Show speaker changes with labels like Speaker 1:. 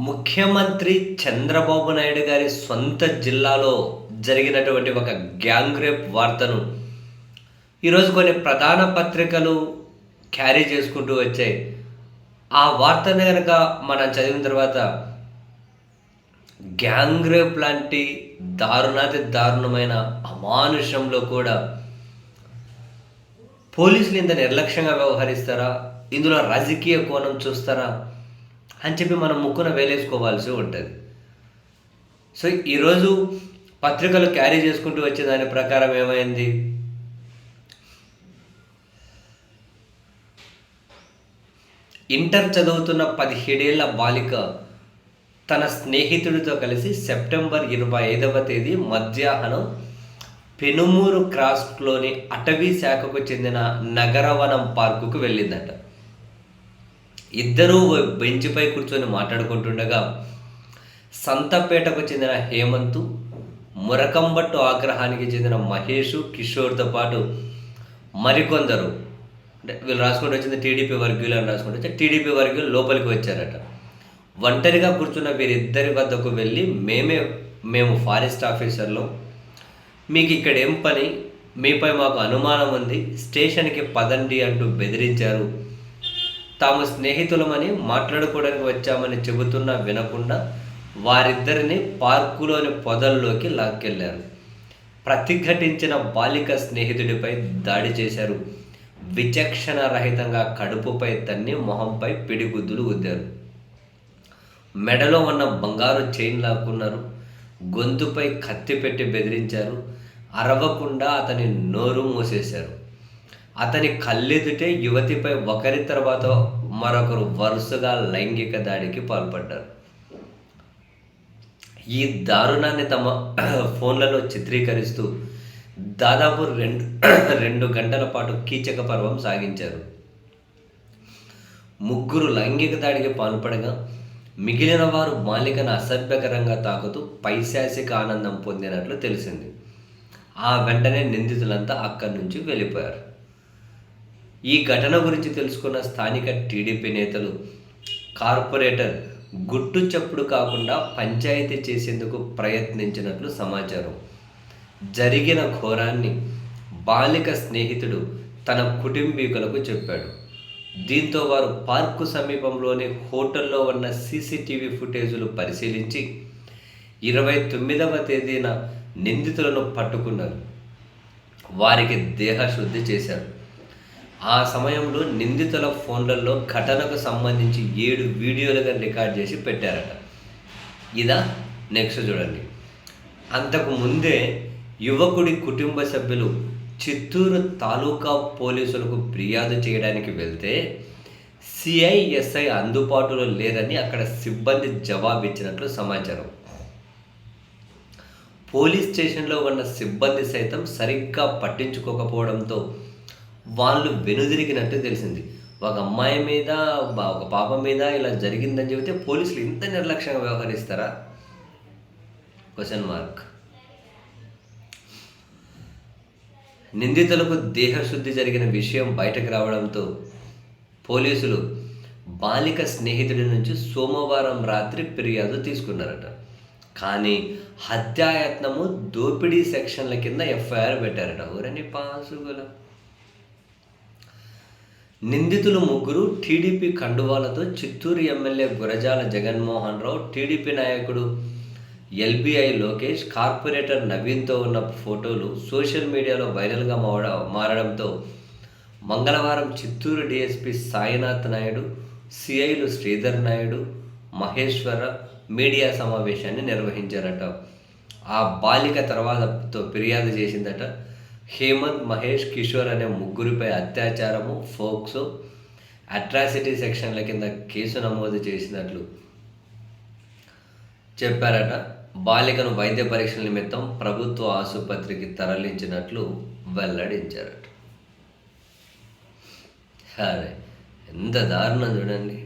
Speaker 1: ముఖ్యమంత్రి చంద్రబాబు నాయుడు గారి సొంత జిల్లాలో జరిగినటువంటి ఒక గ్యాంగ్ రేప్ వార్తను ఈరోజు కొన్ని ప్రధాన పత్రికలు క్యారీ చేసుకుంటూ వచ్చాయి. ఆ వార్తను కనుక మనం చదివిన తర్వాత గ్యాంగ్ రేప్ లాంటి దారుణాతి దారుణమైన అమానుషంలో కూడా పోలీసులు ఇంత నిర్లక్ష్యంగా వ్యవహరిస్తారా, ఇందులో రాజకీయ కోణం చూస్తారా అని చెప్పి మనం ముక్కున వేలేసుకోవాల్సి ఉంటుంది. సో ఈరోజు పత్రికలు క్యారీ చేసుకుంటూ వచ్చే దాని ప్రకారం ఏమైంది, ఇంటర్ చదువుతున్న 17 ఏళ్ల బాలిక తన స్నేహితుడితో కలిసి సెప్టెంబర్ 25వ తేదీ మధ్యాహ్నం పెనుమూరు క్రాస్లోని అటవీ శాఖకు చెందిన నగరవనం పార్కుకు వెళ్ళిందట. ఇద్దరూ బెంచ్పై కూర్చొని మాట్లాడుకుంటుండగా సంతపేటకు చెందిన హేమంత్, మురకంబట్టు ఆగ్రహానికి చెందిన మహేష్, కిషోర్తో పాటు మరికొందరు, అంటే వీళ్ళు రాసుకుంటూ వచ్చింది టీడీపీ వర్గీయులు అని రాసుకుంటూ వచ్చి టీడీపీ వర్గీయులు లోపలికి వచ్చారట. ఒంటరిగా కూర్చున్న వీరిద్దరి వద్దకు వెళ్ళి మేము ఫారెస్ట్ ఆఫీసర్లో, మీకు ఇక్కడ ఏం పని, మీపై మాకు అనుమానం ఉంది, స్టేషన్కి పదండి అంటూ బెదిరించారు. తాము స్నేహితులమని మాట్లాడుకోవడానికి వచ్చామని చెబుతున్నా వినకుండా వారిద్దరిని పార్కులోని పొదల్లోకి లాక్కెళ్లారు. ప్రతిఘటించిన బాలిక స్నేహితుడిపై దాడి చేశారు. విచక్షణ రహితంగా కడుపుపై తన్ని మొహంపై పిడిగుద్దులు గుద్దారు. మెడలో ఉన్న బంగారు చైన్ లాక్కున్నారు. గొంతుపై కత్తి పెట్టి బెదిరించారు. అరవకుండా అతని నోరు మూసేశారు. అతని కళ్ళెదుటే యువతిపై ఒకరి తర్వాత మరొకరు వరుసగా లైంగిక దాడికి పాల్పడ్డారు. ఈ దారుణాన్ని తమ ఫోన్లలో చిత్రీకరిస్తూ దాదాపు రెండు గంటల పాటు కీచక పర్వం సాగించారు. ముగ్గురు లైంగిక దాడికి పాల్పడగా మిగిలిన వారు బాలికను అసభ్యకరంగా తాకుతూ పైశాసిక ఆనందం పొందినట్లు తెలిసింది. ఆ వెంటనే నిందితులంతా అక్కడి నుంచి వెళ్ళిపోయారు. ఈ ఘటన గురించి తెలుసుకున్న స్థానిక టీడీపీ నేతలు కార్పొరేటర్ గుట్టు చప్పుడు కాకుండా పంచాయతీ చేసేందుకు ప్రయత్నించినట్లు సమాచారం. జరిగిన ఘోరాన్ని బాలిక స్నేహితుడు తన కుటుంబీకులకు చెప్పాడు. దీంతో వారు పార్కు సమీపంలోని హోటల్లో ఉన్న సీసీటీవీ ఫుటేజీలు పరిశీలించి 29వ తేదీన నిందితులను పట్టుకున్నారు. వారికి దేహశుద్ధి చేశారు. ఆ సమయంలో నిందితుల ఫోన్లలో ఘటనకు సంబంధించి 7 వీడియోలుగా రికార్డ్ చేసి పెట్టారట. ఇదా నెక్స్ట్ చూడండి. అంతకు ముందే యువకుడి కుటుంబ సభ్యులు చిత్తూరు తాలూకా పోలీసులకు ఫిర్యాదు చేయడానికి వెళ్తే సిఐఎస్ఐ అందుబాటులో లేదని అక్కడ సిబ్బంది జవాబిచ్చినట్లు సమాచారం. పోలీస్ స్టేషన్లో ఉన్న సిబ్బంది సైతం సరిగ్గా పట్టించుకోకపోవడంతో వాళ్ళు వెనుదిరిగినట్టు తెలిసింది. ఒక అమ్మాయి మీద, ఒక పాప మీద ఇలా జరిగిందని చెబితే పోలీసులు ఇంత నిర్లక్ష్యంగా వ్యవహరిస్తారా? Question mark. నిందితులకు దేహశుద్ధి జరిగిన విషయం బయటకు రావడంతో పోలీసులు బాలిక స్నేహితుడి నుంచి సోమవారం రాత్రి ఫిర్యాదు తీసుకున్నారట. కానీ హత్యాయత్నము, దోపిడీ సెక్షన్ల కింద ఎఫ్ఐఆర్ పెట్టారట. ఊరని పాసుగుల. నిందితులు ముగ్గురు TDP కండువాలతో Chittoor MLA Gurazala Jaganmohan Rao, TDP నాయకుడు ఎల్బీఐ లోకేష్, కార్పొరేటర్ నవీన్తో ఉన్న ఫోటోలు సోషల్ మీడియాలో వైరల్గా మారడంతో మంగళవారం చిత్తూరు డీఎస్పీ సాయినాథ్ నాయుడు, సిఐలు శ్రీధర్ నాయుడు, మహేశ్వర మీడియా సమావేశాన్ని నిర్వహించారట. ఆ బాలిక తర్వాతతో ఫిర్యాదు చేసిందట. హేమంత్, మహేష్, కిషోర్ అనే ముగ్గురిపై అత్యాచారము, ఫోక్సో, అట్రాసిటీ సెక్షన్ల కింద కేసు నమోదు చేసినట్లు చెప్పారట. బాలికను వైద్య పరీక్షల నిమిత్తం ప్రభుత్వ ఆసుపత్రికి తరలించినట్లు వెల్లడించారట. అరే ఎంత దారుణం చూడండి.